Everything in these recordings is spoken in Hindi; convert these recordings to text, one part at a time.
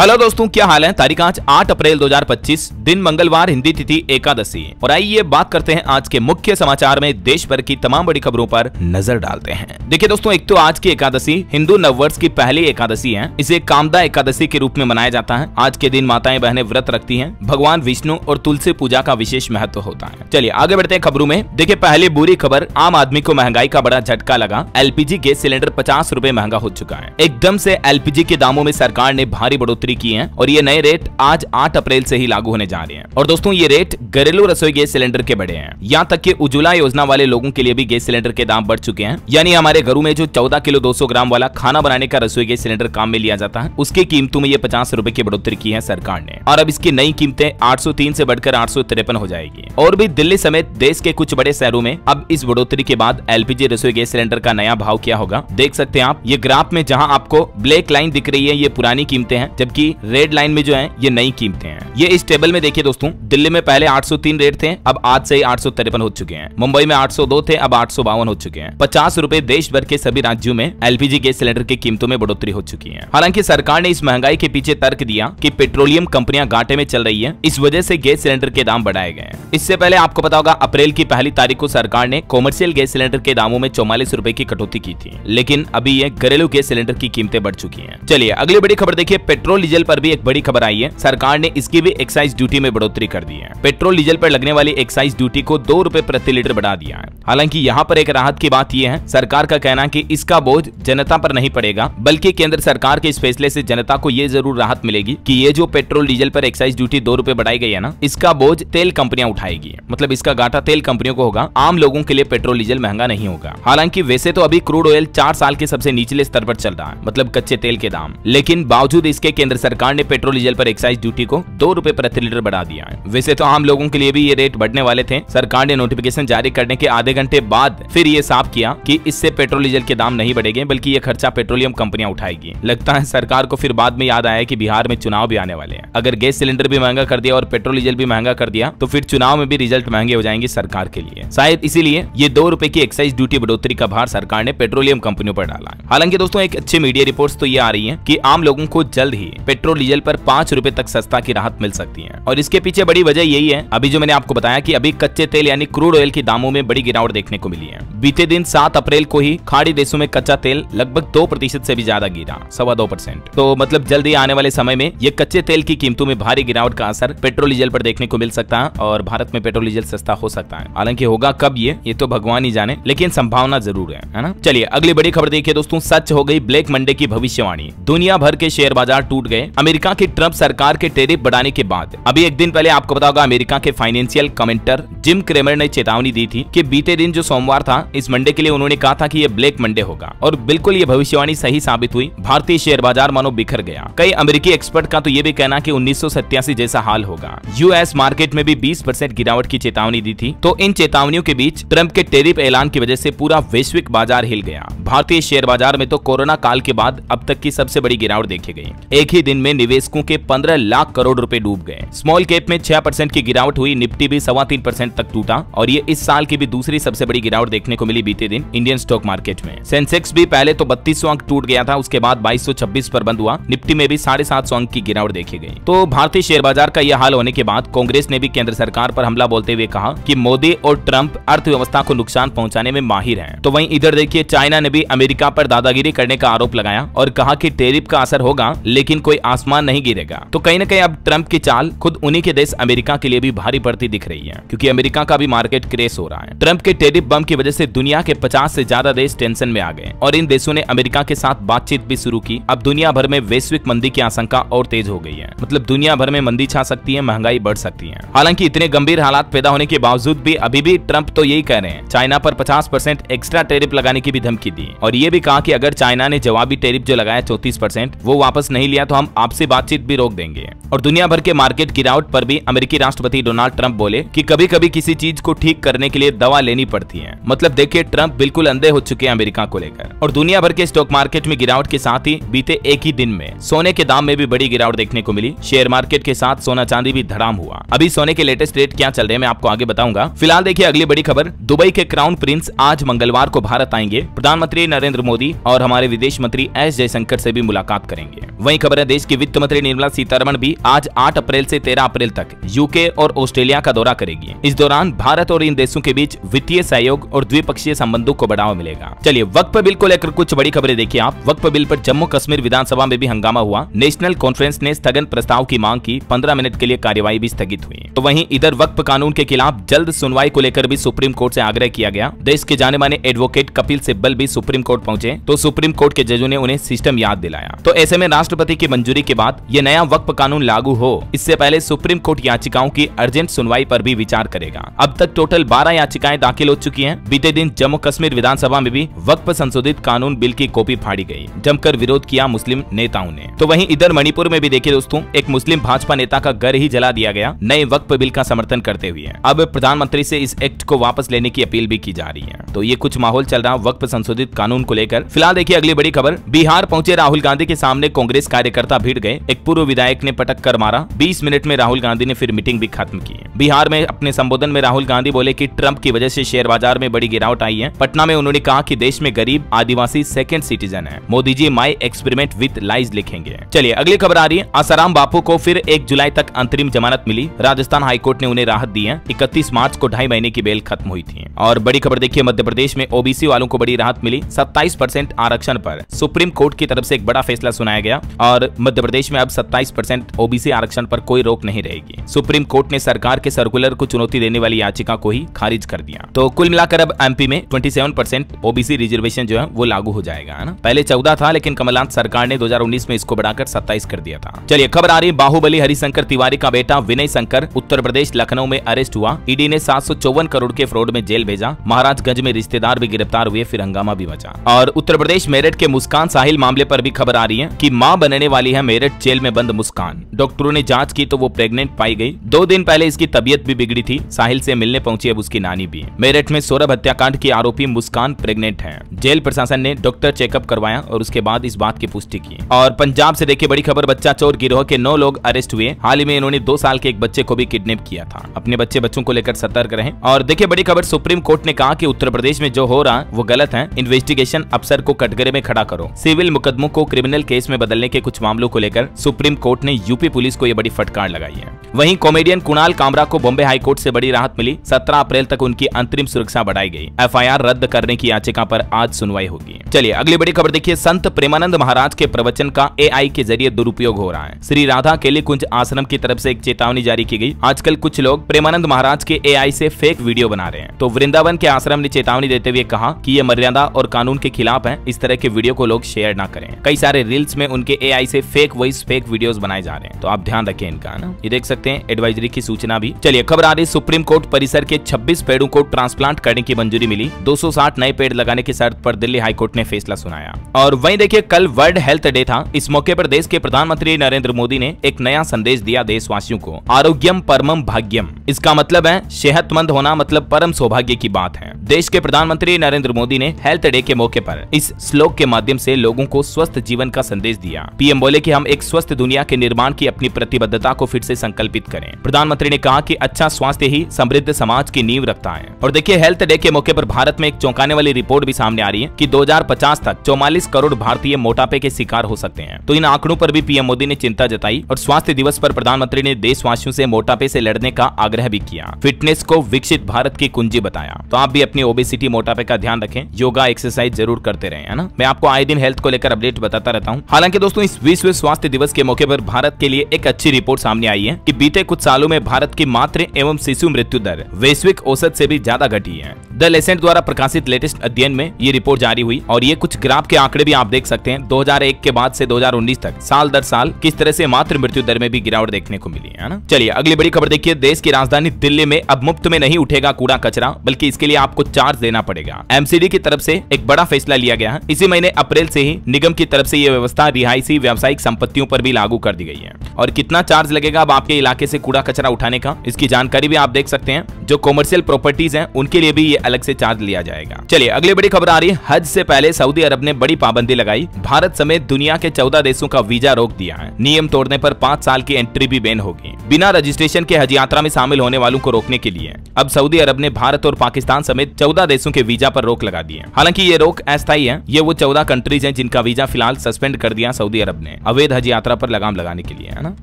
हेलो दोस्तों, क्या हाल है। तारीख आज 8 अप्रैल 2025, दिन मंगलवार, हिंदी तिथि एकादशी। और आइए बात करते हैं आज के मुख्य समाचार में देश भर की तमाम बड़ी खबरों पर नजर डालते हैं। देखिए दोस्तों, एक तो आज की एकादशी हिंदू नववर्ष की पहली एकादशी है। इसे कामदा एकादशी के रूप में मनाया जाता है। आज के दिन माताएं बहनें व्रत रखती हैं। भगवान विष्णु और तुलसी पूजा का विशेष महत्व होता है। चलिए आगे बढ़ते हैं खबरों में। देखिए पहले बुरी खबर, आम आदमी को महंगाई का बड़ा झटका लगा। एलपीजी गैस सिलेंडर 50 रुपए महंगा हो चुका है। एकदम से एलपीजी के दामों में सरकार ने भारी बढ़ोतरी की है और ये नए रेट आज 8 अप्रैल से ही लागू होने जा रहे हैं। और दोस्तों ये रेट घरेलू रसोई गैस सिलेंडर के बढ़े हैं। यहाँ तक कि उज्ज्वला योजना वाले लोगों के लिए भी गैस सिलेंडर के दाम बढ़ चुके हैं। यानी हमारे घरों में जो 14 किलो 200 ग्राम वाला खाना बनाने का रसोई गैस सिलेंडर काम में लिया जाता है, उसकी कीमतों में ये 50 रुपए की बढ़ोतरी की है सरकार ने। और अब इसकी नई कीमतें 803 से बढ़कर 853 हो जाएगी। और भी दिल्ली समेत देश के कुछ बड़े शहरों में अब इस बढ़ोतरी के बाद एलपीजी रसोई गैस सिलेंडर का नया भाव क्या होगा देख सकते हैं आप। ये ग्राफ में जहां आपको ब्लैक लाइन दिख रही है ये पुरानी कीमतें हैं, जबकि रेड लाइन में जो है ये नई कीमतें हैं। ये इस टेबल में देखिए दोस्तों, दिल्ली में पहले 803 रेट थे, अब आज से ही 853 हो चुके हैं। मुंबई में 802 थे, अब 852 हो चुके हैं। 50 रुपए देश भर के सभी राज्यों में एलपीजी गैस सिलेंडर की कीमतों में बढ़ोतरी हो चुकी है। हालांकि सरकार ने इस महंगाई के पीछे तर्क दिया कि पेट्रोलियम कंपनियां घाटे में चल रही है, इस वजह से गैस सिलेंडर के दाम बढ़ाए गए हैं। इससे पहले आपको पता होगा अप्रैल की पहली तारीख को सरकार ने कॉमर्शियल गैस सिलेंडर के दामों में 44 रुपए की कटौती की थी, लेकिन अभी ये घरेलू गैस सिलेंडर की कीमतें बढ़ चुकी है। चलिए अगली बड़ी खबर देखिए, पेट्रोल डीजल पर भी एक बड़ी खबर आई है। सरकार ने इसकी भी एक्साइज ड्यूटी में बढ़ोतरी कर दी है। पेट्रोल डीजल पर लगने वाली एक्साइज ड्यूटी को 2 रुपए प्रति लीटर बढ़ा दिया है। हालांकि यहाँ पर एक राहत की बात यह है, सरकार का कहना कि इसका बोझ जनता पर नहीं पड़ेगा, बल्कि केंद्र सरकार के इस फैसले से जनता को ये जरूर राहत मिलेगी कि ये जो पेट्रोल डीजल पर एक्साइज ड्यूटी 2 रुपए बढ़ाई गई है ना, इसका बोझ तेल कंपनियां उठाएगी। मतलब इसका घाटा तेल कंपनियों को होगा, आम लोगों के लिए पेट्रोल डीजल महंगा नहीं होगा। हालांकि वैसे तो अभी क्रूड ऑयल 4 साल के सबसे निचले स्तर पर चल रहा है, मतलब कच्चे तेल के दाम, लेकिन बावजूद इसके केंद्र सरकार ने पेट्रोल डीजल पर एक्साइज ड्यूटी को 2 रुपए प्रति लीटर बढ़ा दिया है। वैसे तो आम लोगों के लिए भी ये रेट बढ़ने वाले थे। सरकार ने नोटिफिकेशन जारी करने के आधे घंटे बाद फिर ये साफ किया कि इससे पेट्रोल डीजल के दाम नहीं बढ़ेंगे, बल्कि ये खर्चा पेट्रोलियम कंपनियां उठाएगी। लगता है सरकार को फिर बाद में याद आया कि बिहार में चुनाव भी आने वाले हैं। अगर गैस सिलेंडर भी महंगा कर दिया और पेट्रोल डीजल भी महंगा कर दिया तो फिर चुनाव में भी रिजल्ट महंगे हो जाएंगे सरकार के लिए। शायद इसीलिए ये 2 रुपए की एक्साइज ड्यूटी बढ़ोतरी का भार सरकार ने पेट्रोलियम कंपनियों पर डाला है। हालांकि दोस्तों एक अच्छी मीडिया रिपोर्ट्स तो ये आ रही है कि आम लोगों को जल्द ही पेट्रोल डीजल पर 5 रुपए तक सस्ता की राहत मिल सकती है। और इसके पीछे बड़ी वजह यही है, अभी जो मैंने आपको बताया कि अभी कच्चे तेल यानी क्रूड ऑयल के दामों में बड़ी गिरावट देखने को मिली है। बीते दिन 7 अप्रैल को ही खाड़ी देशों में कच्चा तेल लगभग 2% से भी ज्यादा गिरा, 2.25%। तो मतलब जल्दी आने वाले समय में ये कच्चे तेल की कीमतों में भारी गिरावट का असर पेट्रोल डीजल पर देखने को मिल सकता है और भारत में पेट्रोल डीजल सस्ता हो सकता है। हालांकि होगा कब ये तो भगवान ही जाने, लेकिन संभावना जरूर है ना। चलिए अगली बड़ी खबर देखिए दोस्तों, सच हो गई ब्लैक मंडे की भविष्यवाणी। दुनिया भर के शेयर बाजार टूट गए अमेरिका की ट्रंप सरकार के टैरिफ बढ़ाने के बाद। अभी एक दिन पहले आपको पता होगा अमेरिका के फाइनेंशियल कमेंटर जिम क्रेमर ने चेतावनी दी थी कि बीते दिन जो सोमवार था, इस मंडे के लिए उन्होंने कहा था कि ये ब्लैक मंडे होगा और बिल्कुल ये भविष्यवाणी सही साबित हुई। भारतीय शेयर बाजार मानो बिखर गया। कई अमेरिकी एक्सपर्ट का तो ये भी कहना कि 1987 जैसा हाल होगा। यूएस मार्केट में भी 20% गिरावट की चेतावनी दी थी। तो इन चेतावनियों के बीच ट्रंप के टैरिफ ऐलान की वजह से पूरा वैश्विक बाजार हिल गया। भारतीय शेयर बाजार में तो कोरोना काल के बाद अब तक की सबसे बड़ी गिरावट देखी गई। एक ही दिन में निवेशकों के 15 लाख करोड़ रुपए डूब गए। स्मॉल कैप में 6% की गिरावट हुई। निफ्टी भी 3.25% तक टूटा और ये इस साल की भी दूसरी सबसे बड़ी गिरावट देखने को मिली बीते दिन इंडियन स्टॉक मार्केट में। सेंसेक्स भी पहले तो 3200 अंक टूट गया था, उसके बाद 2226 पर बंद हुआ। निफ्टी में भी 750 अंक की गिरावट देखी गई। तो भारतीय शेयर बाजार का यह हाल होने के बाद कांग्रेस ने भी केंद्र सरकार पर हमला बोलते हुए कहा कि मोदी और ट्रंप अर्थव्यवस्था को नुकसान पहुंचाने में माहिर हैं। तो वहीं इधर देखिए चाइना ने भी अमेरिका पर दादागिरी करने का आरोप लगाया और कहा कि टैरिफ का असर होगा लेकिन कोई आसमान नहीं गिरेगा। तो कहीं न कहीं अब ट्रंप की चाल खुद उन्हीं के देश अमेरिका के लिए भी भारी पड़ती दिख रही है, क्योंकि अमेरिका का भी मार्केट क्रैश हो रहा है। ट्रंप के टैरिफ बम की वजह से दुनिया के 50 से ज्यादा देश टेंशन में आ गए और इन देशों ने अमेरिका के साथ बातचीत भी शुरू की। अब दुनिया भर में वैश्विक मंदी की आशंका और तेज हो गई है। मतलब दुनिया भर में मंदी छा सकती है, महंगाई बढ़ सकती है। हालांकि इतने गंभीर हालात पैदा होने के बावजूद भी अभी भी ट्रंप तो यही कह रहे हैं, चाइना पर 50% एक्स्ट्रा टैरिफ लगाने की भी धमकी दी और ये भी कहा कि अगर चाइना ने जवाबी टैरिफ जो लगाया 34% वो वापस नहीं लिया तो हम आपसे बातचीत भी रोक देंगे। और दुनिया भर कॉपर के मार्केट गिरावट पर भी अमेरिकी राष्ट्रपति डोनाल्ड ट्रंप बोले कि कभी कभी किसी चीज को ठीक करने के लिए दवा लेनी पड़ती है। मतलब देखिए, ट्रंप बिल्कुल अंधे हो चुके हैं अमेरिका को लेकर। और दुनिया भर के स्टॉक मार्केट में गिरावट के साथ ही बीते एक ही दिन में सोने के दाम में भी बड़ी गिरावट देखने को मिली। शेयर मार्केट के साथ सोना चांदी भी धड़ाम हुआ। अभी सोने के लेटेस्ट रेट क्या चल रहे हैं मैं आपको आगे बताऊंगा। फिलहाल देखिए अगली बड़ी खबर, दुबई के क्राउन प्रिंस आज मंगलवार को भारत आएंगे। प्रधानमंत्री नरेंद्र मोदी और हमारे विदेश मंत्री एस जयशंकर से भी मुलाकात करेंगे। वहीं खबर है, देश की वित्त मंत्री निर्मला सीतारमण भी आज 8 अप्रैल से 13 अप्रैल तक यूके और ऑस्ट्रेलिया का दौरा करेगी। इस दौरान भारत और इन देशों के बीच वित्तीय सहयोग और द्विपक्षीय संबंधों को बढ़ावा मिलेगा। चलिए वक्फ बिल को लेकर कुछ बड़ी खबरें देखिए आप। वक्फ बिल पर जम्मू कश्मीर विधानसभा में भी हंगामा हुआ। नेशनल कॉन्फ्रेंस ने स्थगन प्रस्ताव की मांग की। 15 मिनट के लिए कार्यवाही भी स्थगित हुई। तो वहीं इधर वक्फ कानून के खिलाफ जल्द सुनवाई को लेकर भी सुप्रीम कोर्ट से आग्रह किया गया। देश के जाने माने एडवोकेट कपिल सिब्बल भी सुप्रीम कोर्ट पहुंचे तो सुप्रीम कोर्ट के जजों ने उन्हें सिस्टम याद दिलाया। तो ऐसे में राष्ट्रपति की मंजूरी के बाद ये नया वक्फ कानून लागू हो, इससे पहले सुप्रीम कोर्ट याचिकाओं की अर्जेंट सुनवाई पर भी विचार करेगा। अब तक टोटल 12 याचिकाएं दाखिल हो चुकी हैं। बीते दिन जम्मू कश्मीर विधानसभा में भी वक्फ संशोधित कानून बिल की कॉपी फाड़ी गई। जमकर विरोध किया मुस्लिम नेताओं ने। तो वहीं इधर मणिपुर में भी देखिए दोस्तों, एक मुस्लिम भाजपा नेता का घर ही जला दिया गया नए वक्फ बिल का समर्थन करते हुए। अब प्रधानमंत्री से इस एक्ट को वापस लेने की अपील भी की जा रही है। तो ये कुछ माहौल चल रहा वक्फ संशोधित कानून को लेकर। फिलहाल देखिए अगली बड़ी खबर, बिहार पहुंचे राहुल गांधी के सामने कांग्रेस कार्यकर्ता भीड़ गए। एक पूर्व विधायक ने पटक कर मारा। 20 मिनट में राहुल गांधी ने फिर मीटिंग भी खत्म की। बिहार में अपने संबोधन में राहुल गांधी बोले कि ट्रंप की वजह से शेयर बाजार में बड़ी गिरावट आई है। पटना में उन्होंने कहा कि देश में गरीब आदिवासी सेकंड सिटीजन है। Modi ji my experiment with lies लिखेंगे। चलिए अगली खबर आ रही है, आसाराम बापू को फिर 1 जुलाई तक अंतरिम जमानत मिली। राजस्थान हाईकोर्ट ने उन्हें राहत दी है। 31 मार्च को 2.5 महीने की बेल खत्म हुई थी। और बड़ी खबर देखिए, मध्य प्रदेश में ओबीसी वालों को बड़ी राहत मिली। 27% आरक्षण पर सुप्रीम कोर्ट की तरफ से एक बड़ा फैसला सुनाया गया और मध्य प्रदेश में अब 27% ओबीसी आरक्षण पर कोई रोक नहीं रहेगी। सुप्रीम कोर्ट ने सरकार के सर्कुलर को चुनौती देने वाली याचिका को ही खारिज कर दिया। तो कुल मिलाकर अब एमपी में 27% ओबीसी रिजर्वेशन जो है वो लागू हो जाएगा, है ना। पहले 14 था, लेकिन कमलनाथ सरकार ने 2019 में इसको बढ़ाकर 27 कर दिया था। चलिए खबर आ रही, बाहुबली हरिशंकर तिवारी का बेटा विनय शंकर उत्तर प्रदेश लखनऊ में अरेस्ट हुआ। ईडी ने 754 करोड़ के फ्रॉड में जेल भेजा। महाराजगंज में रिश्तेदार भी गिरफ्तार हुए, फिर हंगामा भी बचा। और उत्तर प्रदेश मेरठ के मुस्कान साहिल मामले पर भी खबर आ रही है कि मां बनने वाली है मेरठ जेल में बंद मुस्कान। डॉक्टरों ने जांच की तो वो प्रेग्नेंट पाई गई। 2 दिन पहले इसकी तबीयत भी बिगड़ी थी। साहिल से मिलने पहुंची अब उसकी नानी भी। मेरठ में सौरभ हत्याकांड की आरोपी मुस्कान प्रेग्नेंट है। जेल प्रशासन ने डॉक्टर चेकअप करवाया और उसके बाद इस बात की पुष्टि की। और पंजाब से देखिए बड़ी खबर, बच्चा चोर गिरोह के 9 लोग अरेस्ट हुए। हाल ही में इन्होंने 2 साल के एक बच्चे को भी किडनैप किया था। अपने बच्चों को लेकर सतर्क रहें। और देखिए बड़ी खबर, सुप्रीम कोर्ट ने कहा कि उत्तर प्रदेश में जो हो रहा है वो गलत है। इन्वेस्टिगेशन अफसर को कटघरे में खड़ा करो। सिविल मुकदमों को क्रिमिनल केस में बदलने के कुछ मामलों को लेकर सुप्रीम कोर्ट ने यूपी पुलिस को यह बड़ी फटकार लगाई है। वहीं कॉमेडियन कुणाल कामरा को बॉम्बे हाईकोर्ट से बड़ी राहत मिली। 17 अप्रैल तक उनकी अंतरिम सुरक्षा बढ़ाई गई। एफआईआर रद्द करने की याचिका पर आज सुनवाई होगी। चलिए अगली बड़ी खबर देखिए, संत प्रेमानंद महाराज के प्रवचन का एआई के जरिए दुरुपयोग हो रहा है। श्री राधा केली कुंज आश्रम की तरफ से एक चेतावनी जारी की गई। आजकल कुछ लोग प्रेमानंद महाराज के एआई से फेक वीडियो बना रहे हैं। तो वृंदावन के आश्रम ने चेतावनी देते हुए कहा कि ये मर्यादा और कानून के खिलाफ है। इस तरह के वीडियो को लोग शेयर ना करें। कई सारे रील्स में उनके एआई से फेक वॉइस फेक वीडियोस बनाए जा रहे हैं, तो आप ध्यान रखें इनका ना। ये देख सकते हैं एडवाइजरी की सूचना भी। चलिए खबर आ रही, सुप्रीम कोर्ट परिसर के 26 पेड़ों को ट्रांसप्लांट करने की मंजूरी मिली। 260 नए पेड़ लगाने की शर्त पर दिल्ली हाईकोर्ट ने फैसला सुनाया। और वहीं देखिए कल वर्ल्ड हेल्थ डे था। इस मौके पर देश के प्रधानमंत्री नरेंद्र मोदी ने एक नया संदेश दिया देशवासियों को, आरोग्यम परमम भाग्यम। इसका मतलब है सेहतमंद होना मतलब परम सौभाग्य की बात है। देश के प्रधानमंत्री नरेंद्र मोदी ने हेल्थ डे के मौके पर इस श्लोक के माध्यम से लोगों को स्वस्थ जीवन का संदेश दिया। पीएम बोले कि हम एक स्वस्थ दुनिया के निर्माण की अपनी प्रतिबद्धता को फिर से संकल्पित करें। प्रधानमंत्री ने कहा कि अच्छा स्वास्थ्य ही समृद्ध समाज की नींव रखता है। और देखिए हेल्थ डे के मौके पर भारत में एक चौंकाने वाली रिपोर्ट भी सामने आ रही है कि 2050 तक 44 करोड़ भारतीय मोटापे के शिकार हो सकते हैं। तो इन आंकड़ों पर भी पीएम मोदी ने चिंता जताई और स्वास्थ्य दिवस पर प्रधानमंत्री ने देशवासियों से मोटापे से लड़ने का आग्रह भी किया। फिटनेस को विकसित भारत की कुंजी बताया। तो आप भी अपनी ओबेसिटी मोटापे का ध्यान रखें, योगा एक्सरसाइज जरूर करते रहें, है ना। मैं आपको आए दिन हेल्थ को लेकर अपडेट बताता रहता हूँ। हालांकि दोस्तों इस विश्व स्वास्थ्य दिवस के मौके पर भारत के लिए एक अच्छी रिपोर्ट सामने आई है कि बीते कुछ सालों में भारत की मातृ एवं शिशु मृत्यु दर वैश्विक औसत से भी ज्यादा घटी है। द लेसेंट द्वारा प्रकाशित लेटेस्ट अध्ययन में ये रिपोर्ट जारी हुई और ये कुछ ग्राफ के आंकड़े भी आप देख सकते हैं। 2001 के बाद से 2019 तक साल दर साल किस तरह से मातृ मृत्यु दर में भी गिरावट देखने को मिली है ना। चलिए अगली बड़ी खबर देखिए, देश की राजधानी दिल्ली में अब मुफ्त में नहीं उठेगा कूड़ा कचरा, बल्कि इसके लिए आपको चार्ज देना पड़ेगा। एमसीडी की तरफ से एक बड़ा फैसला लिया गया है। इसी महीने अप्रैल से ही निगम की तरफ से ये व्यवस्था रिहायशी व्यावसायिक संपत्तियों पर भी लागू कर दी गई है। और कितना चार्ज लगेगा अब आपके इलाके से कूड़ा कचरा उठाने का, इसकी जानकारी भी आप देख सकते हैं। जो कॉमर्शियल प्रॉपर्टीज हैं उनके लिए भी ये अलग से चार्ज लिया जाएगा। चलिए अगली बड़ी खबर आ रही है। हज से पहले सऊदी अरब ने बड़ी पाबंदी लगाई, भारत समेत दुनिया के 14 देशों का वीजा रोक दिया है। नियम तोड़ने पर 5 साल की एंट्री भी बैन होगी। बिना रजिस्ट्रेशन के हज यात्रा में शामिल होने वालों को रोकने के लिए अब सऊदी अरब ने भारत और पाकिस्तान समेत 14 देशों के वीजा पर रोक लगा दी है। हालांकि ये रोक अस्थायी है, ये वो 14 कंट्रीज हैं जिनका वीजा फिलहाल सस्पेंड कर दिया सऊदी अरब ने अवैध हज यात्रा पर लगाम लगाने के लिए, है ना।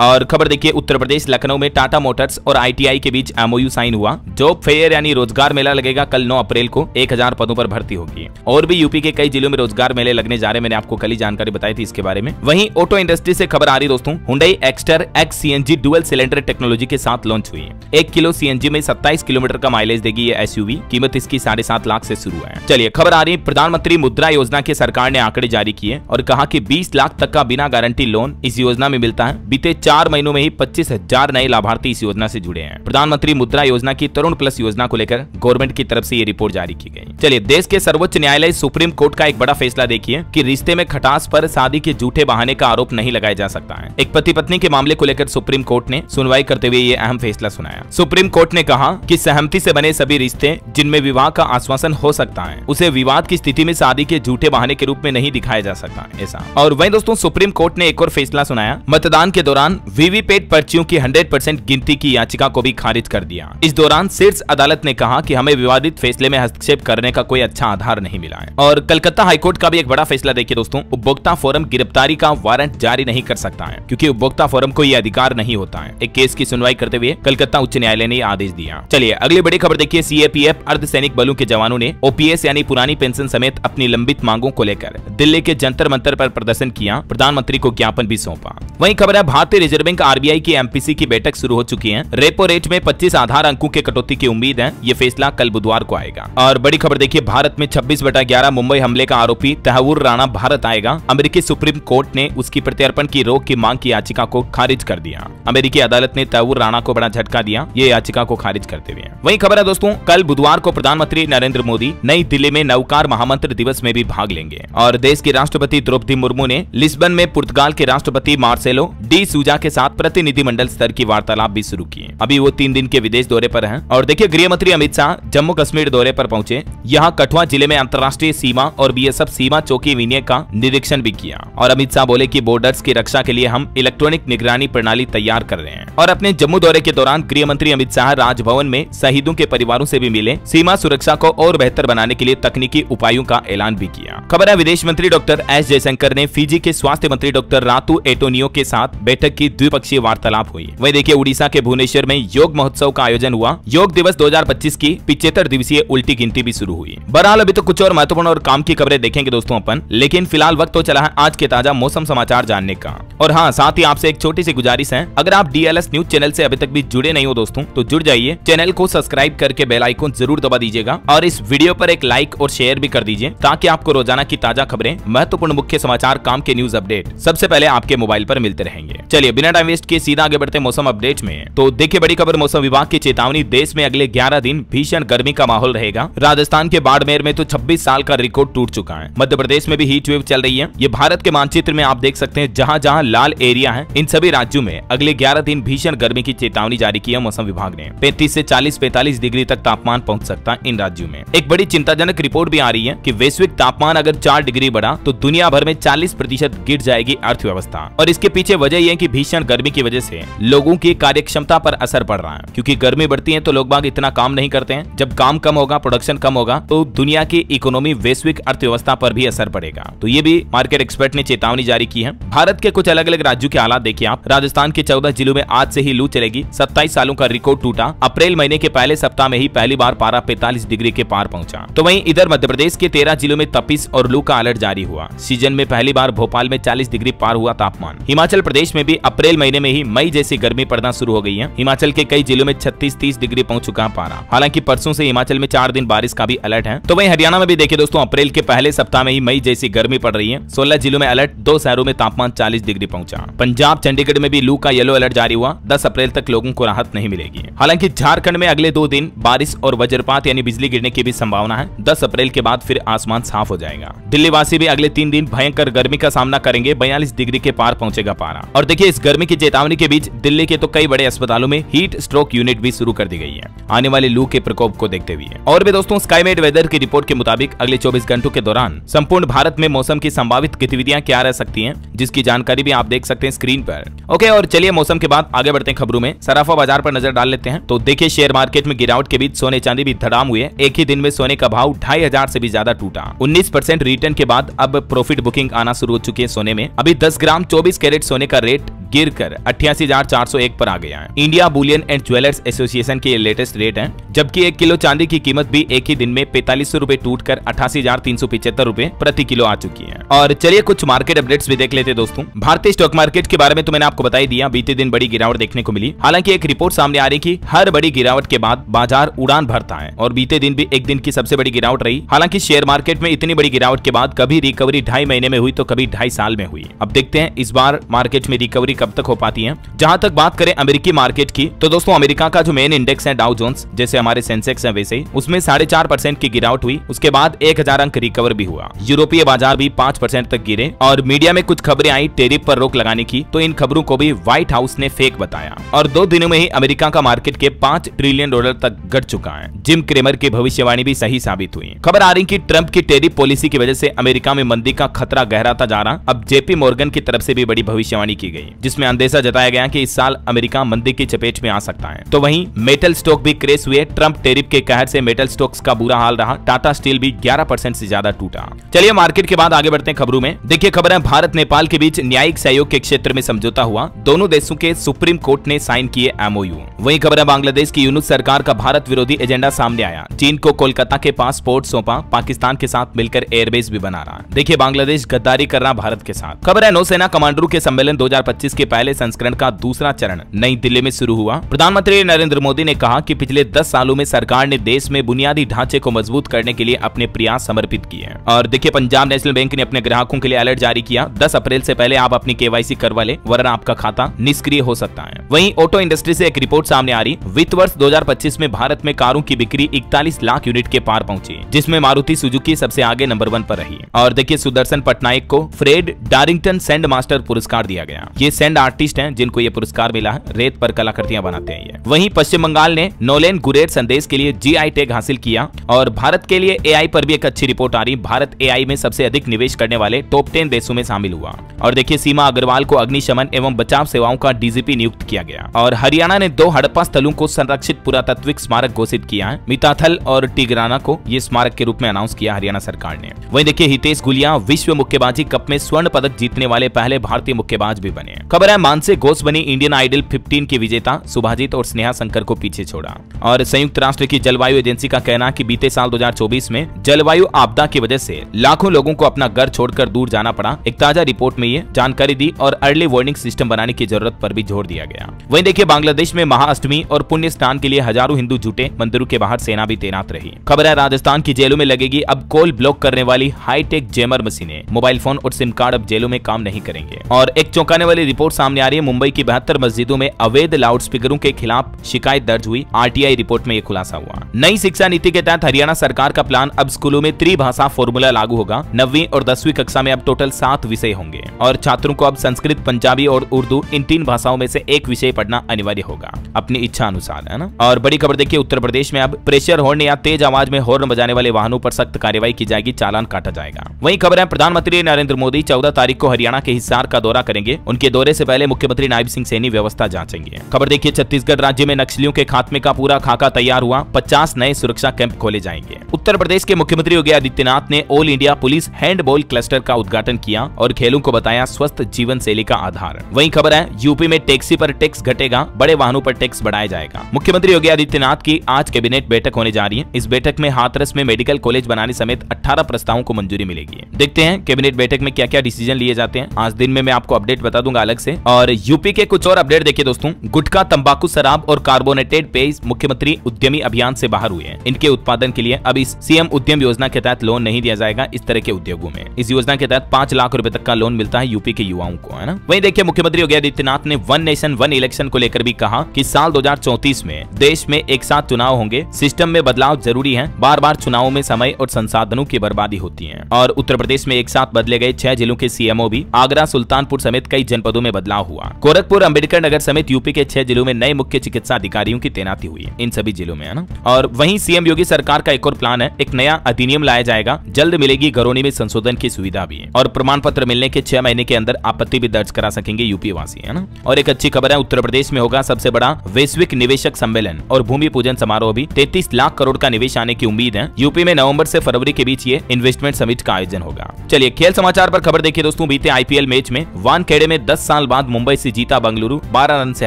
और खबर देखिए, उत्तर प्रदेश लखनऊ में टाटा मोटर्स और ITI के बीच MOU साइन हुआ। जॉब फेयर यानी रोजगार मेला लगेगा कल 9 अप्रैल को, 1000 पदों पर भर्ती होगी। और भी यूपी के कई जिलों में रोजगार मेले लगने जा रहे हैं, मैंने आपको कल ही जानकारी बताई थी इसके बारे में। वहीं ऑटो इंडस्ट्री से खबर आ रही दोस्तों, Hyundai Exter X CNG dual cylinder technology के साथ लॉन्च हुई है। 1 किलो CNG में 27 किलोमीटर का माइलेज देगी ये SUV, कीमत इसकी 7.5 लाख से शुरू है। चलिए खबर आ रही है, प्रधानमंत्री मुद्रा योजना के सरकार ने आंकड़े जारी किए और कहा कि 20 लाख तक का बिना गारंटी लोन इस योजना में मिलता है। बीते 4 महीनों में ही 25,000 नए लाभार्थी इस योजना से जुड़े हैं। प्रधानमंत्री मुद्रा योजना की तरुण प्लस योजना को लेकर गवर्नमेंट की तरफ से ये रिपोर्ट जारी की गई। चलिए देश के सर्वोच्च न्यायालय सुप्रीम कोर्ट का एक बड़ा फैसला देखिए कि रिश्ते में खटास पर शादी के झूठे बहाने का आरोप नहीं लगाया जा सकता है। एक पति पत्नी के मामले को लेकर सुप्रीम कोर्ट ने सुनवाई करते हुए ये अहम फैसला सुनाया। सुप्रीम कोर्ट ने कहा कि सहमति से बने सभी रिश्ते जिनमें विवाह का आश्वासन हो सकता है उसे विवाद की स्थिति में शादी के झूठे बहाने के रूप में नहीं दिखाया जा सकता ऐसा। और वहीं दोस्तों सुप्रीम कोर्ट ने एक और फैसला सुनाया, मतदान के दौरान वीवीपैट पर्चियों की 100% गिनती की याचिका को भी खारिज कर दिया। इस दौरान शीर्ष अदालत ने कहा कि हमें विवादित फैसले में हस्तक्षेप करने का कोई अच्छा आधार नहीं मिला है। और कलकत्ता हाईकोर्ट का भी एक बड़ा फैसला देखिए दोस्तों, उपभोक्ता फोरम गिरफ्तारी का वारंट जारी नहीं कर सकता है क्योंकि उपभोक्ता फोरम को यह अधिकार नहीं होता है। एक केस की सुनवाई करते हुए कलकत्ता उच्च न्यायालय ने आदेश दिया। चलिए अगली बड़ी खबर देखिए, CAPF अर्धसैनिक बलों के जवानों ने OPS यानी पुरानी पेंशन समेत अपनी लंबित मांगों को लेकर दिल्ली के जंतर मंतर पर प्रदर्शन किया, प्रधानमंत्री को ज्ञापन भी सौंपा। वहीं खबर है, भारतीय रिजर्व बैंक RBI की MPC की बैठक शुरू हो चुकी है। रेपो रेट में 25 आधार अंकों के कटौती की उम्मीद है। ये फैसला कल बुधवार को आएगा। और बड़ी खबर देखिए, भारत में 26/11 मुंबई हमले का आरोपी तहव्वुर राणा भारत आएगा। अमेरिकी सुप्रीम कोर्ट ने उसकी प्रत्यर्पण की रोक की मांग की याचिका को खारिज कर दिया। अमेरिकी अदालत ने तहव्वुर राणा को बड़ा झटका दिया ये याचिका को खारिज करते हुए। वहीं खबर है दोस्तों, कल बुधवार को प्रधानमंत्री नरेंद्र मोदी नई दिल्ली में नौकार महामंत्र दिवस में भी भाग लेंगे। और देश की राष्ट्रपति द्रौपदी मुर्मू ने लिस्बन में पुर्तगाल के राष्ट्रपति मार्सेलो डी सूजा के साथ प्रतिनिधिमंडल स्तर की वार्तालाप भी शुरू की। अभी वो 3 दिन के विदेश दौरे पर हैं। और देखिए, गृह मंत्री अमित शाह जम्मू कश्मीर दौरे पर पहुंचे। यहाँ कठुआ जिले में अंतर्राष्ट्रीय सीमा और BSF सीमा चौकी विनय का निरीक्षण भी किया। और अमित शाह बोले कि बॉर्डर्स की रक्षा के लिए हम इलेक्ट्रॉनिक निगरानी प्रणाली तैयार कर रहे हैं। और अपने जम्मू दौरे के दौरान गृह मंत्री अमित शाह राजभवन में शहीदों के परिवारों से भी मिले, सीमा सुरक्षा को और बेहतर बनाने के लिए तकनीकी उपायों का ऐलान भी किया। खबर है, विदेश मंत्री डॉक्टर S जयशंकर ने फिजी के स्वास्थ्य मंत्री डॉक्टर रातू एटोनियो के साथ बैठक की द्विपक्षीय वार्तालाप हुई। वहीं देखिए, उड़ीसा के भुवनेश्वर में योग महोत्सव का आयोजन हुआ। योग दिवस 2025 की 75 दिवसीय उल्टी गिनती भी शुरू हुई। बहरहाल अभी तो कुछ और महत्वपूर्ण और काम की खबरें देखेंगे दोस्तों अपन, लेकिन फिलहाल वक्त तो चला है आज के ताजा मौसम समाचार जानने का। और हाँ, साथ ही आपसे एक छोटी सी गुजारिश है, अगर आप DLS न्यूज चैनल से अभी तक भी जुड़े नहीं हो दोस्तों तो जुड़ जाइए, चैनल को सब्सक्राइब करके बेल आइकन जरूर दबा दीजिएगा और इस वीडियो पर एक लाइक और शेयर भी कर दीजिए ताकि आपको रोजाना की ताजा खबरें, महत्वपूर्ण मुख्य समाचार, काम के न्यूज अपडेट सबसे पहले आपके मोबाइल पर मिलते रहेंगे। चलिए बिना टाइम वेस्ट किए सीधा आगे बढ़ते मौसम अपडेट में। तो देखिए बड़ी खबर, मौसम विभाग की चेतावनी, देश में अगले 11 दिन भीषण गर्मी का माहौल रहेगा। राजस्थान के बाड़मेर में तो 26 साल का रिकॉर्ड टूट चुका है। मध्य प्रदेश में भी हीट वेव चल रही है। ये भारत के मानचित्र में आप देख सकते हैं, जहां जहां लाल एरिया है इन सभी राज्यों में अगले 11 दिन भीषण गर्मी की चेतावनी जारी की है मौसम विभाग ने। 35 से 40-45 डिग्री तक तापमान पहुंच सकता है इन राज्यों में। एक बड़ी चिंताजनक रिपोर्ट भी आ रही है कि वैश्विक तापमान अगर 4 डिग्री बढ़ा तो दुनिया भर में 40% गिर जाएगी अर्थव्यवस्था। और इसके पीछे वजह यह है कि भीषण गर्मी की वजह से लोगों की कार्यक्षमता पर असर पड़ रहा है, क्योंकि गर्मी बढ़ती है तो लोग बाग इतना काम नहीं करते हैं। जब काम कम होगा, प्रोडक्शन कम होगा तो दुनिया की इकोनॉमी, वैश्विक अर्थव्यवस्था पर भी असर पड़ेगा। तो ये भी मार्केट एक्सपर्ट ने चेतावनी जारी की है। भारत के कुछ अलग अलग राज्यों के हालात देखिए आप। राजस्थान के 14 जिलों में आज से ही लू चलेगी। 27 सालों का रिकॉर्ड टूटा। अप्रैल महीने के पहले सप्ताह में ही पहली बार पारा 45 डिग्री के पार पहुंचा। तो वहीं इधर मध्य प्रदेश के 13 जिलों में तपिश और लू का अलर्ट जारी हुआ। सीजन में पहली बार भोपाल में 40 डिग्री पार हुआ तापमान। हिमाचल प्रदेश में भी अप्रैल महीने में ही मई जैसी गर्मी पड़ना शुरू हो गई है। हिमाचल के कई जिलों में 36-30 डिग्री पहुंच चुका पारा। हालांकि परसों से हिमाचल में 4 दिन बारिश का भी अलर्ट है। तो वहीं हरियाणा में भी देखिए दोस्तों, अप्रैल के पहले सप्ताह में ही मई जैसी गर्मी पड़ रही है। 16 जिलों में अलर्ट, 2 शहरों में तापमान 40 डिग्री पहुंचा। पंजाब चंडीगढ़ में भी लू का येलो अलर्ट जारी हुआ। हुआ 10 अप्रैल तक लोगों को राहत नहीं मिलेगी। हालांकि झारखंड में अगले 2 दिन बारिश और वज्रपात यानी बिजली गिरने की भी संभावना है। 10 अप्रैल के बाद फिर आसमान साफ हो जाएगा। दिल्ली वासी भी अगले 3 दिन भयंकर गर्मी का सामना करेंगे। 42 डिग्री के पार पहुंचेगा पारा। और देखिए, इस गर्मी की चेतावनी के बीच दिल्ली के तो कई बड़े अस्पतालों में हीट स्ट्रोक यूनिट भी शुरू कर दी गई है, आने वाले लू के प्रकोप को देखते हुए। और भी दोस्तों, स्काईमेट वेदर की रिपोर्ट के मुताबिक अगले 24 घंटों के दौरान संपूर्ण भारत में मौसम की संभावित गतिविधियां क्या रह सकती हैं, जिसकी जानकारी भी आप देख सकते हैं स्क्रीन पर। ओके, और चलिए मौसम के बाद आगे बढ़ते हैं खबरों में। सराफा बाजार पर नजर डाल लेते हैं। तो देखिए, शेयर मार्केट में गिरावट के बीच सोने चांदी भी धड़ाम हुए। एक ही दिन में सोने का भाव 2500 से भी ज्यादा टूटा। 19% रिटर्न के बाद अब प्रॉफिट बुकिंग आना शुरू हो चुकी है सोने में। अभी 10 ग्राम 24 कैरेट सोने का रेट गिरकर 88,401 पर आ गया है। India Boolean and jewellers association के लेटेस्ट रेट है, जबकि 1 किलो चांदी की कीमत भी एक ही दिन में 4500 रुपए टूटकर 88,375 रुपए प्रति किलो आ चुकी है। और चलिए कुछ मार्केट अपडेट्स भी देख लेते हैं दोस्तों। भारतीय स्टॉक मार्केट के बारे में तो मैंने आपको बता ही दिया, बीते दिन बड़ी गिरावट देखने को मिली। हालांकि एक रिपोर्ट सामने आ रही कि हर बड़ी गिरावट के बाद बाजार उड़ान भरता है, और बीते दिन भी एक दिन की सबसे बड़ी गिरावट रही। हालांकि शेयर मार्केट में इतनी बड़ी गिरावट के बाद कभी रिकवरी 2.5 महीने में हुई तो कभी 2.5 साल में हुई। अब देखते हैं इस बार मार्केट में रिकवरी कब तक हो पाती है। जहां तक बात करें अमेरिकी मार्केट की, तो दोस्तों अमेरिका का जो मेन इंडेक्स है डाउ जोन्स, जैसे हमारे सेंसेक्स है वैसे ही, उसमें 4.5% की गिरावट हुई। उसके बाद 1000 अंक रिकवर भी हुआ। यूरोपीय बाजार भी 5% तक गिरे। और मीडिया में कुछ खबरें आई टेरिफ पर रोक लगाने की, तो इन खबरों को भी व्हाइट हाउस ने फेक बताया। और 2 दिनों में ही अमेरिका का मार्केट के $5 ट्रिलियन तक घट चुका है। जिम क्रेमर की भविष्यवाणी भी सही साबित हुई। खबर आ रही कि ट्रंप की टेरिफ पॉलिसी की वजह से अमेरिका में मंदी का खतरा गहराता जा रहा। अब जेपी मॉर्गन की तरफ से भी बड़ी भविष्यवाणी की गई, जिसमें अंदेशा जताया गया कि इस साल अमेरिका मंदी की चपेट में आ सकता है। तो वहीं मेटल स्टॉक भी क्रेश हुए। ट्रंप टेरिफ के कहर से मेटल स्टॉक्स का बुरा हाल रहा। टाटा स्टील भी 11% से ज्यादा टूटा। चलिए मार्केट के बाद आगे बढ़ते हैं खबरों में। देखिए, खबर है भारत नेपाल के बीच न्यायिक सहयोग के क्षेत्र में समझौता हुआ। दोनों देशों के सुप्रीम कोर्ट ने साइन किए MOU। वहीं खबर है बांग्लादेश की यूनुस सरकार का भारत विरोधी एजेंडा सामने आया। चीन को कोलकाता के पास पोर्ट सौंपा। पाकिस्तान के साथ मिलकर एयरबेस भी बना रहा। देखिए, बांग्लादेश गद्दारी कर रहा भारत के साथ। खबर है नौसेना कमांडरों के सम्मेलन 2025 के पहले संस्करण का दूसरा चरण नई दिल्ली में शुरू हुआ। प्रधानमंत्री नरेंद्र मोदी ने कहा कि पिछले 10 सालों में सरकार ने देश में बुनियादी ढांचे को मजबूत करने के लिए अपने प्रयास समर्पित किए हैं। और देखिए, पंजाब नेशनल बैंक ने अपने ग्राहकों के लिए अलर्ट जारी किया। 10 अप्रैल से पहले आप अपनी KYC करवा ले, वरना आपका खाता निष्क्रिय हो सकता है। वहीं ऑटो इंडस्ट्री से एक रिपोर्ट सामने आ रही। वित्त वर्ष 2025 में भारत में कारों की बिक्री 41 लाख यूनिट के पार पहुंची, जिसमें मारुति सुजुकी सबसे आगे नंबर 1 पर रही। और देखिए, सुदर्शन पटनायक को फ्रेड डारिंगटन सैंड मास्टर पुरस्कार दिया गया। ये सैंड आर्टिस्ट हैं जिनको ये पुरस्कार मिला है। रेत पर कलाकृतियां बनाते हैं ये। वहीं पश्चिम बंगाल ने नोलेन गुरेर संदेश के लिए GI टैग हासिल किया। और भारत के लिए AI पर भी एक अच्छी रिपोर्ट आ रही। भारत AI में सबसे अधिक निवेश करने वाले टॉप 10 देशों में शामिल हुआ। और देखिए, सीमा अग्रवाल को अग्निशमन एवं बचाव सेवाओं का DGP नियुक्त किया गया। और हरियाणा ने 2 हड़प्पा स्थलों को संरक्षित पुरातात्विक स्मारक घोषित किया है। मिताथल और टिग्राना को ये स्मारक के रूप में अनाउंस किया हरियाणा सरकार ने। वहीं देखिए, हितेश गुलिया विश्व मुक्केबाजी कप में स्वर्ण पदक जीतने वाले पहले भारतीय मुक्केबाज भी बने। खबर है मानसी घोष बनी इंडियन आइडल 15 की विजेता। सुभाजीत और स्नेहा शंकर को पीछे छोड़ा। और संयुक्त राष्ट्र की जलवायु एजेंसी का कहना कि बीते साल 2024 में जलवायु आपदा की वजह से लाखों लोगों को अपना घर छोड़कर दूर जाना पड़ा। एक ताजा रिपोर्ट में ये जानकारी दी और अर्ली वार्निंग सिस्टम बनाने की जरूरत पर भी जोर दिया गया। वहीं देखिए, बांग्लादेश में महाअष्टमी और पुण्य स्नान के लिए हजारों हिंदू जुटे। मंदिरों के बाहर सेना भी तैनात रही। खबर है राजस्थान की जेलों में लगेगी अब कॉल ब्लॉक करने वाली हाईटेक जैमर मशीनें। मोबाइल फोन और सिम कार्ड अब जेलों में काम नहीं करेंगे। और एक चौंकाने वाली रिपोर्ट सामने आ रही है। मुंबई की 72 मस्जिदों में अवैध लाउडस्पीकरों के खिलाफ शिकायत दर्ज हुई। RTI रिपोर्ट में यह खुलासा हुआ। नई शिक्षा नीति के तहत हरियाणा सरकार का प्लान, अब स्कूलों में त्रिभाषा फॉर्मूला लागू होगा। 9वीं और 10वीं कक्षा में अब टोटल 7 विषय होंगे और छात्रों को अब संस्कृत, पंजाबी और उर्दू इन 3 भाषाओं में से एक विषय पढ़ना अनिवार्य होगा, अपनी इच्छा अनुसार, है ना। और बड़ी खबर देखिए, उत्तर प्रदेश में अब प्रेशर हॉर्न या तेज आवाज में हॉर्न बजाने वाले वाहनों पर सख्त कार्रवाई की जाएगी, चालान काटा जाएगा। वहीं खबर है प्रधानमंत्री नरेंद्र मोदी 14 तारीख को हरियाणा के हिसार का दौरा करेंगे। उनके दौरे से पहले मुख्यमंत्री नायब सिंह सैनी व्यवस्था जांचेंगे। खबर देखिए, छत्तीसगढ़ राज्य में नक्सलियों के खात्मे का पूरा खाका तैयार हुआ। 50 नए सुरक्षा कैंप खोले जाएंगे। उत्तर प्रदेश के मुख्यमंत्री योगी आदित्यनाथ ने all India police handball cluster का उद्घाटन किया और खेलों को बताया स्वस्थ जीवन शैली का आधार। वहीं खबर है यूपी में टैक्सी पर टैक्स घटेगा, बड़े वाहनों पर टैक्स बढ़ाया जाएगा। मुख्यमंत्री योगी आदित्यनाथ की आज कैबिनेट बैठक होने जा रही है। इस बैठक में हाथरस में मेडिकल कॉलेज बनाने समेत 18 प्रस्तावों को मंजूरी मिलेगी। देखते हैं कैबिनेट बैठक में क्या क्या डिसीजन लिए जाते हैं। आज दिन में मैं आपको अपडेट बता दूंगा अलग से। और यूपी के कुछ और अपडेट देखिए दोस्तों। गुटखा, तंबाकू, शराब और कार्बोनेटेड पेय मुख्यमंत्री उद्यमी अभियान से बाहर हुए हैं। इनके उत्पादन के लिए अब इस सीएम उद्यम योजना के तहत लोन नहीं दिया जाएगा इस तरह के उद्योगों में। इस योजना के तहत 5 लाख रुपए तक का लोन मिलता है यूपी के युवाओं को, है ना। वहीं देखिए, मुख्यमंत्री योगी आदित्यनाथ ने वन नेशन वन इलेक्शन को लेकर भी कहा कि साल 2034 में देश में एक साथ चुनाव होंगे, सिस्टम में बदलाव जरूरी है, बार बार चुनावों में समय और संसाधनों की बर्बादी होती है। और उत्तर प्रदेश में एक साथ बदले गए 6 जिलों के सीएमओ भी, आगरा, सुल्तानपुर समेत कई जनपदों में बदलाव हुआ। गोरखपुर, अंबेडकर नगर समेत यूपी के 6 जिलों में नए मुख्य चिकित्सा अधिकारियों की तैनाती हुई, इन सभी जिलों में, है ना। और वहीं सीएम योगी सरकार का एक और प्लान है, एक नया अधिनियम लाया जाएगा, जल्द मिलेगी घरौनी में संशोधन की सुविधा भी है, और प्रमाण पत्र मिलने के 6 महीने के अंदर आपत्ति भी दर्ज करा सकेंगे यूपी वासी, है ना। और एक अच्छी खबर है, उत्तर प्रदेश में होगा सबसे बड़ा वैश्विक निवेशक सम्मेलन और भूमि पूजन समारोह भी। 33 लाख करोड़ का निवेश आने की उम्मीद है। यूपी में नवंबर से फरवरी के बीच ये इन्वेस्टमेंट समिट का आयोजन होगा। चलिए खेल समाचार पर खबर देखिए दोस्तों। बीते आईपीएल मैच में वानखेड़े में 10 साल बाद मुंबई से जीता बंगलुरु, 12 रन से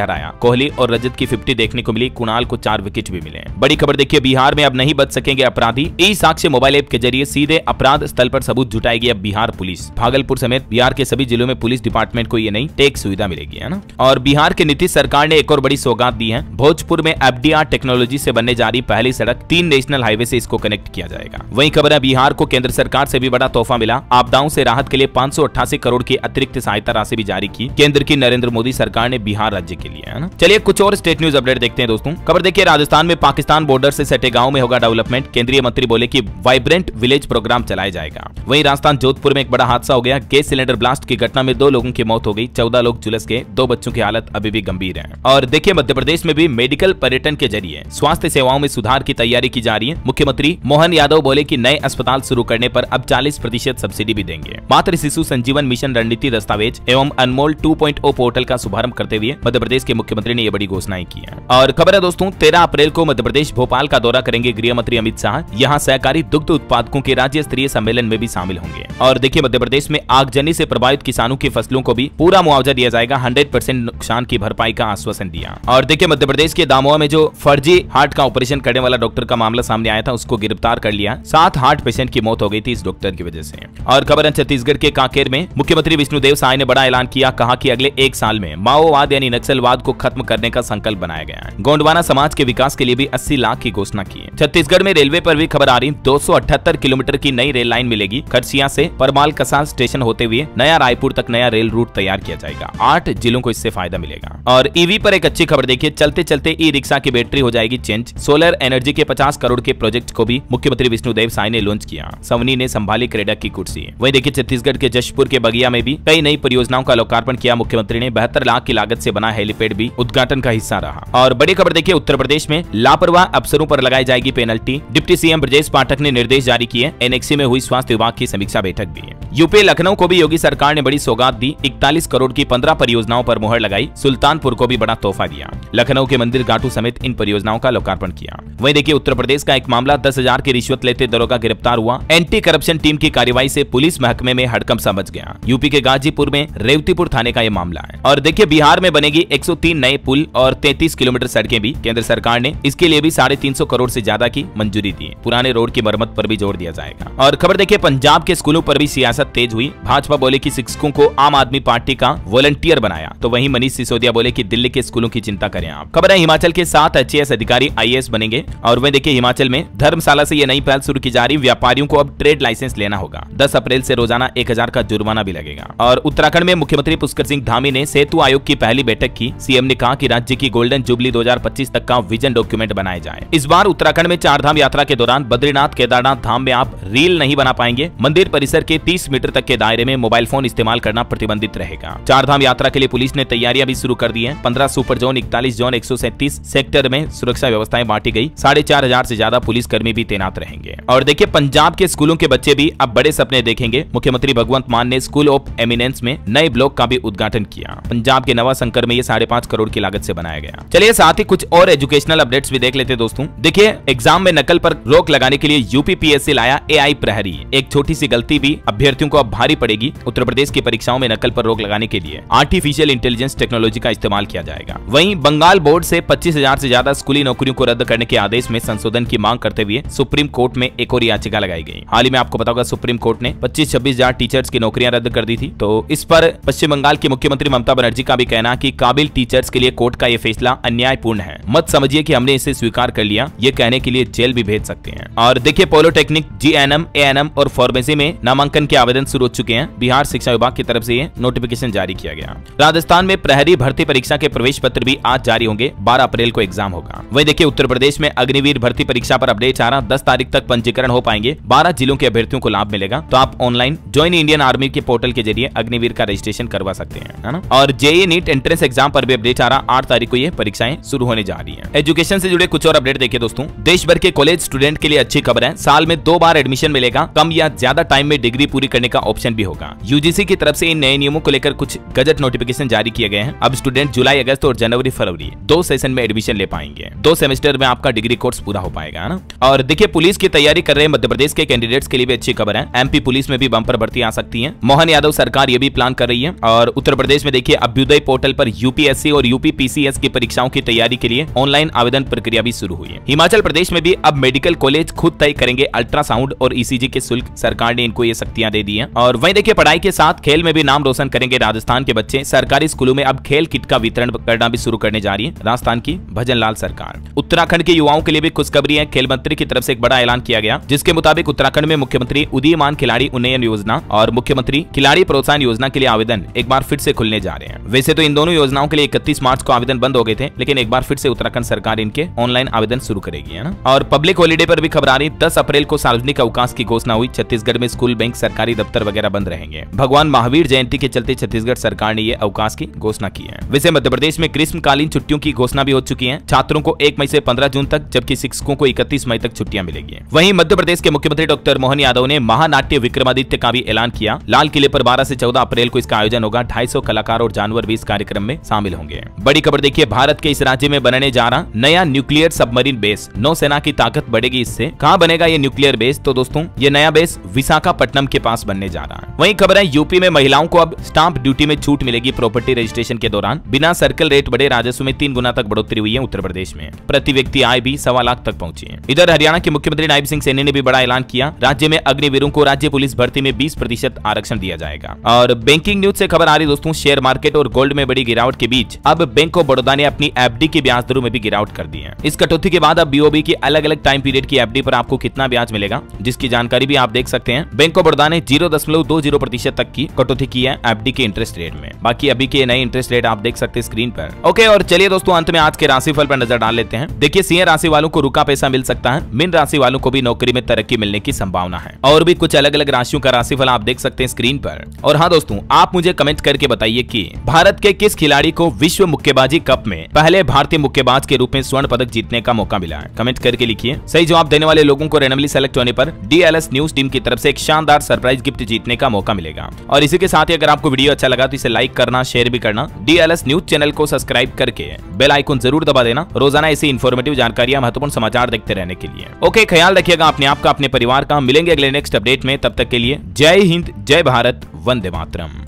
हराया। कोहली और रजत की 50 देखने को मिली, कुणाल को 4 विकेट भी मिले। बड़ी खबर देखिए, बिहार में अब नहीं बच सकेंगे अपराधी। ई साक्ष्य मोबाइल ऐप के जरिए सीधे अपराध स्थल पर सबूत जुटाएगी अब बिहार पुलिस। भागलपुर समेत बिहार के सभी जिलों में पुलिस डिपार्टमेंट को ये नई टेक सुविधा मिलेगी, है ना। और बिहार के नीतीश सरकार ने एक और बड़ी सौगात दी है। भोजपुर में एफडीआर टेक्नोलॉजी से बनने जा रही पहली सड़क 3 नेशनल हाईवे से इसको कनेक्ट किया जाएगा। वहीं खबर है, बिहार को केंद्र सरकार से भी बड़ा तोहफा मिला। आपदाओं से राहत के लिए 588 करोड़ की अतिरिक्त सहायता राशि भी जारी की केंद्र की नरेंद्र मोदी सरकार ने बिहार राज्य के लिए, है ना। चलिए कुछ और स्टेट न्यूज अपडेट देखते हैं दोस्तों। खबर देखिए, राजस्थान में पाकिस्तान बॉर्डर से सटे गांव में होगा डेवलपमेंट। केंद्रीय मंत्री बोले कि वाइब्रेंट विलेज प्रोग्राम चलाया जाएगा। वहीं राजस्थान जोधपुर में एक बड़ा हादसा हो गया। गैस सिलेंडर ब्लास्ट की घटना में 2 लोगों की मौत हो गई, 14 लोग झुलस गए, 2 बच्चों की हालत अभी भी गंभीर है। और देखिए, मध्य प्रदेश में भी मेडिकल पर्यटन के जरिए स्वास्थ्य सेवाओं में सुधार की तैयारी की जा रही है। मुख्यमंत्री मोहन यादव बोले कि नए अस्पताल शुरू करने पर अब 40% सब्सिडी भी देंगे। मातृ शिशु संजीवन मिशन रणनीति दस्तावेज एवं अनमोल 2.0 पोर्टल का शुभारंभ करते हुए मध्य प्रदेश के मुख्यमंत्री ने ये बड़ी घोषणाएं की है। और खबर है दोस्तों, 13 अप्रैल को मध्य प्रदेश भोपाल का दौरा करेंगे गृह मंत्री अमित शाह। यहाँ सहकारी दुग्ध उत्पादकों के राज्य स्तरीय सम्मेलन में भी शामिल होंगे। और देखिए, मध्य प्रदेश में आगजनी से प्रभावित किसानों की फसलों को भी पूरा मुआवजा दिया जाएगा। 100% नुकसान की भरपाई का आश्वासन दिया। और देखिए, मध्य प्रदेश के दामोह में जो फर्जी हार्ट का ऑपरेशन करने वाला डॉक्टर का मामला सामने आया था, उसको गिरफ्तार कर लिया। 7 हार्ट पेशेंट की मौत हो गई थी इस डॉक्टर की वजह से। और खबर है, छत्तीसगढ़ के कांकेर में मुख्यमंत्री विष्णुदेव साय ने बड़ा ऐलान किया। कहा कि अगले 1 साल में माओवाद यानी नक्सलवाद को खत्म करने का संकल्प बनाया गया है। गोंडवाना समाज के विकास के लिए भी 80 लाख की घोषणा की है। छत्तीसगढ़ में रेलवे पर भी खबर आ रही, 278 किलोमीटर की नई रेल लाइन मिलेगी। खरसिया से परमाल कसा स्टेशन होते हुए नया रायपुर तक नया रेल रूट तैयार किया जाएगा। 8 जिलों को इससे फायदा मिलेगा। और ईवी पर एक अच्छी खबर देखिए, चलते चलते ई रिक्शा की बैटरी हो जाएगी चेंज। सोलर एनर्जी के 50 करोड़ के प्रोजेक्ट को भी मुख्यमंत्री विष्णुदेव साय ने लॉन्च किया। सवनी ने संभाली क्रेडा की कुर्सी। वहीं देखिए, छत्तीसगढ़ के जशपुर के बगिया में भी कई नई परियोजनाओं का लोकार्पण किया मुख्यमंत्री ने। 72 लाख की लागत से बना हेलीपैड भी उद्घाटन का हिस्सा रहा। और बड़ी खबर देखिए, उत्तर प्रदेश में लापरवाह अफसरों पर लगाई जाएगी penalty. Deputy CM Brajesh Pathak ने निर्देश जारी किए। एनएक्सी में हुई स्वास्थ्य विभाग की समीक्षा बैठक भी है। यूपी लखनऊ को भी योगी सरकार ने बड़ी सौगात दी। 41 करोड़ की 15 परियोजनाओं पर मुहर लगाई। सुल्तानपुर को भी बड़ा तोहफा दिया। लखनऊ के मंदिर घाटों समेत इन परियोजनाओं का लोकार्पण किया। वहीं देखिए, उत्तर प्रदेश का एक मामला, 10,000 की रिश्वत लेते दरोगा गिरफ्तार हुआ। एंटी करप्शन टीम की कार्रवाई से पुलिस महकमे में हड़कंप सा मच गया। यूपी के गाजीपुर में रेवतीपुर थाने का यह मामला है। और देखिए, बिहार में बनेगी 103 नए पुल और 33 किलोमीटर सड़कें भी। केंद्र सरकार ने इसके लिए भी 350 करोड़ से ज्यादा की मंजूरी दी। पुराने रोड की मरम्मत पर भी जोर दिया जाएगा। और खबर देखिए, पंजाब के स्कूलों पर भी सियासत तेज हुई। भाजपा बोले कि शिक्षकों को आम आदमी पार्टी का वॉलंटियर बनाया, तो वहीं मनीष सिसोदिया बोले कि दिल्ली के स्कूलों की चिंता करें आप। खबर है, हिमाचल के 7 IAS अधिकारी IAS बनेंगे। और वहीं देखिए, हिमाचल में धर्मशाला से ये नई पहल शुरू की जा रही। व्यापारियों को अब ट्रेड लाइसेंस लेना होगा। 10 अप्रैल से रोजाना 1000 का जुर्माना भी लगेगा। और उत्तराखंड में मुख्यमंत्री पुष्कर सिंह धामी ने सेतु आयोग की पहली बैठक की। सीएम ने कहा कि राज्य की गोल्डन जुबली 2025 तक का विजन डॉक्यूमेंट बनाया जाए। इस बार उत्तराखंड में 4 धाम यात्रा के दौरान बद्रीनाथ केदारनाथ धाम में आप रील नहीं बना पाएंगे। मंदिर परिसर के 30 मीटर तक के दायरे में मोबाइल फोन इस्तेमाल करना प्रतिबंधित रहेगा। 4 धाम यात्रा के लिए पुलिस ने तैयारियां भी शुरू कर दी है। 15 सुपर जोन, 41 जोन, 137 सेक्टर में सुरक्षा व्यवस्थाएं बांटी गई। 4500 से ज्यादा पुलिस कर्मी भी तैनात रहेंगे। और देखिए, पंजाब के स्कूलों के बच्चे भी अब बड़े सपने देखेंगे। मुख्यमंत्री भगवंत मान ने स्कूल ऑफ एमिनेंस में नए ब्लॉक का भी उद्घाटन किया। पंजाब के नवा शंकर में ये 5.5 करोड़ की लागत से बनाया गया। चलिए साथ ही कुछ और एजुकेशनल अपडेट्स भी देख लेते दोस्तों। देखिए, एग्जाम में नकल पर रोक लगाने के लिए यूपीपीएससी लाया AI प्रहरी। एक छोटी सी गलती भी अभ्यर्थियों को अब भारी पड़ेगी। उत्तर प्रदेश की परीक्षाओं में नकल पर रोक लगाने के लिए आर्टिफिशियल इंटेलिजेंस टेक्नोलॉजी का इस्तेमाल किया जाएगा। वहीं बंगाल बोर्ड से 25,000 से ज्यादा स्कूली नौकरियों को रद्द करने के आदेश में संशोधन की मांग करते हुए सुप्रीम कोर्ट में एक और याचिका लगाई गई। हाल ही में आपको पता होगा, सुप्रीम कोर्ट ने 25-26,000 टीचर्स की नौकरियां रद्द कर दी थी। तो इस पर पश्चिम बंगाल की मुख्यमंत्री ममता बनर्जी का भी कहना कि काबिल टीचर्स के लिए कोर्ट का यह फैसला अन्यायपूर्ण है। मत समझिए कि हमने इसे स्वीकार कर लिया, ये कहने के लिए जेल भी भेज सकते हैं। और देखिए, पॉलिटेक्निक, GNM, ANM और फार्मेसी में नामांकन के आवेदन शुरू हो चुके हैं। बिहार शिक्षा विभाग की तरफ से ये नोटिफिकेशन जारी किया गया। राजस्थान में प्रहरी शहरी भर्ती परीक्षा के प्रवेश पत्र भी आज जारी होंगे। 12 अप्रैल को एग्जाम होगा। वही देखिए उत्तर प्रदेश में अग्निवीर भर्ती परीक्षा पर अपडेट आ रहा, 10 तारीख तक पंजीकरण हो पाएंगे। 12 जिलों के अभ्यर्थियों को लाभ मिलेगा। तो आप ऑनलाइन ज्वाइन इंडियन आर्मी के पोर्टल के जरिए अग्निवीर का रजिस्ट्रेशन करवा सकते हैं, है ना। और जेईई नीट एंट्रेंस एग्जाम पर भी अपडेट आ रहा, 8 तारीख को ये परीक्षाएं शुरू होने जा रही है। एजुकेशन से जुड़े कुछ और अपडेट देखिए दोस्तों। देश भर के कॉलेज स्टूडेंट के लिए अच्छी खबर है, साल में 2 बार एडमिशन मिलेगा। कम या ज्यादा टाइम में डिग्री पूरी करने का ऑप्शन भी होगा। यूजीसी की तरफ से इन नए नियमों को लेकर कुछ गजट नोटिफिकेशन जारी किए गए हैं। अब स्टूडेंट जुलाई, अगस्त और जनवरी, फरवरी 2 सेशन में एडमिशन ले पाएंगे। 2 सेमेस्टर में आपका डिग्री कोर्स पूरा हो पाएगा, है ना। और देखिए पुलिस की तैयारी कर रहे मध्य प्रदेश के कैंडिडेट्स के लिए भी अच्छी खबर है। एमपी पुलिस में भी बम्पर भर्ती आ सकती है। मोहन यादव सरकार ये भी प्लान कर रही है। और उत्तर प्रदेश में देखिए अभ्युदय पोर्टल पर यूपीएससी और यूपीपीसीएस की परीक्षाओं की तैयारी के लिए ऑनलाइन आवेदन प्रक्रिया भी शुरू हुई है। हिमाचल प्रदेश में भी अब मेडिकल कॉलेज खुद तय करेंगे अल्ट्रासाउंड और ईसीजी के शुल्क। सरकार ने इनको ये शक्तियां दे दी हैं। और वहीं देखिए पढ़ाई के साथ खेल में भी नाम रोशन करेंगे राजस्थान के बच्चे। सरकारी स्कूलों में अब खेल किट का वितरण करना भी शुरू करने जा रही है राजस्थान की भजनलाल सरकार। उत्तराखंड के युवाओं के लिए भी खुशखबरी है। खेल मंत्री की तरफ से एक बड़ा ऐलान किया गया, जिसके मुताबिक उत्तराखंड में मुख्यमंत्री उदीयमान खिलाड़ी उन्नयन योजना और मुख्यमंत्री खिलाड़ी प्रोत्साहन योजना के लिए आवेदन एक बार फिर से खुलने जा रहे हैं। वैसे तो इन दोनों योजनाओं के लिए 31 मार्च को आवेदन बंद हो गए थे, लेकिन एक बार फिर से उत्तराखंड सरकार इनके ऑनलाइन आवेदन शुरू करेगी, है ना। और पब्लिक हॉलीडे पर भी खबर आ रही, 10 अप्रैल को सार्वजनिक अवकाश की घोषणा हुई। छत्तीसगढ़ में स्कूल, बैंक, सरकारी दफ्तर वगैरह बंद रहेंगे। भगवान महावीर जयंती के चलते छत्तीसगढ़ सरकार ने ये अवकाश की घोषणा की है। वैसे मध्य प्रदेश में ग्रीष्मकालीन छुट्टियों की घोषणा भी हो चुकी है। छात्रों को 1 मई से 15 जून तक, जबकि शिक्षकों को 31 मई तक छुट्टियां मिलेगी। वहीं मध्य प्रदेश के मुख्यमंत्री डॉक्टर मोहन यादव ने महानाट्य विक्रमादित्य का भी ऐलान किया। लाल किले पर 12 से 14 अप्रैल को इसका आयोजन होगा। 250 कलाकार और जानवर भी इस कार्यक्रम में शामिल होंगे। बड़ी खबर देखिए, भारत के इस राज्य में बनने जा रहा नया न्यूक्लियर सबमरीन बेस। नौसेना की ताकत बढ़ेगी इससे। कहां बनेगा ये न्यूक्लियर बेस? तो दोस्तों ये नया बेस विशाखापट्टनम के पास बनने जा रहा है। वहीं खबर है यूपी में महिलाओं को अब स्टाम्प ड्यूटी में छूट मिलेगी प्रॉपर्टी रजिस्ट्रेशन के दौरान। बिना सर्कल रेट बढ़े राजस्व में 3 गुना तक बढ़ोतरी हुई है उत्तर प्रदेश में। प्रति व्यक्ति आय भी 1.25 लाख तक पहुंची है। इधर हरियाणा के मुख्यमंत्री नायब सिंह सैनी ने भी बड़ा ऐलान किया। राज्य में अग्निवीरों को राज्य पुलिस भर्ती में 20% आरक्षण दिया जाएगा। और बैंकिंग न्यूज से खबर आ रही दोस्तों, शेयर मार्केट और गोल्ड में बड़ी गिरावट के बीच अब बैंक ऑफ बड़ौदा ने अपनी एफडी की ब्याज दरों में भी गिरावट कर दी है। इस कटौती के बाद अब बीओबी की अलग अलग टाइम पीरियड की एफडी पर आपको कितना ब्याज मिलेगा, जिसकी जानकारी भी आप देख सकते हैं। बैंक ऑफ बड़ौदा ने 0.20% तक की कटौती की है एफडी के इंटरेस्ट रेट में। बाकी अभी के नए इंटरेस्ट रेट आप देख सकते हैं स्क्रीन पर। ओके, और चलिए दोस्तों अंत में आज के राशिफल पर नजर डाल लेते हैं। देखिए सिंह राशि वालों को रुका पैसा मिल सकता है। मीन राशि वालों को भी नौकरी में तरक्की मिलने की संभावना है। और भी कुछ अलग अलग राशियों का राशिफल आप देख सकते हैं स्क्रीन पर। और हाँ दोस्तों, आप मुझे कमेंट करके बताइए कि भारत के किस खिलाड़ी को विश्व मुक्केबाजी कप में पहले भारतीय मुक्केबाज के रूप में स्वर्ण पदक जीतने का मौका मिला है। कमेंट करके लिखिए। सही जवाब देने वाले लोगों को रैंडमली सेलेक्ट होने पर डीएलएस न्यूज टीम की तरफ से एक शानदार सरप्राइज गिफ्ट जीतने का मौका मिलेगा। और इसी के साथ ही अगर आपको वीडियो अच्छा लगा तो इसे लाइक करना, शेयर भी करना। डीएलएस न्यूज चैनल को सब्सक्राइब करके बेल आइकन जरूर दबा देना, रोजाना ऐसी इन्फॉर्मेटिव जानकारियां, महत्वपूर्ण समाचार देखते रहने के लिए। ओके, ख्याल रखिएगा अपने आप का, अपने परिवार का। मिलेंगे अगले नेक्स्ट अपडेट में, तब तक के लिए जय हिंद, जय भारत, वंदे मातरम।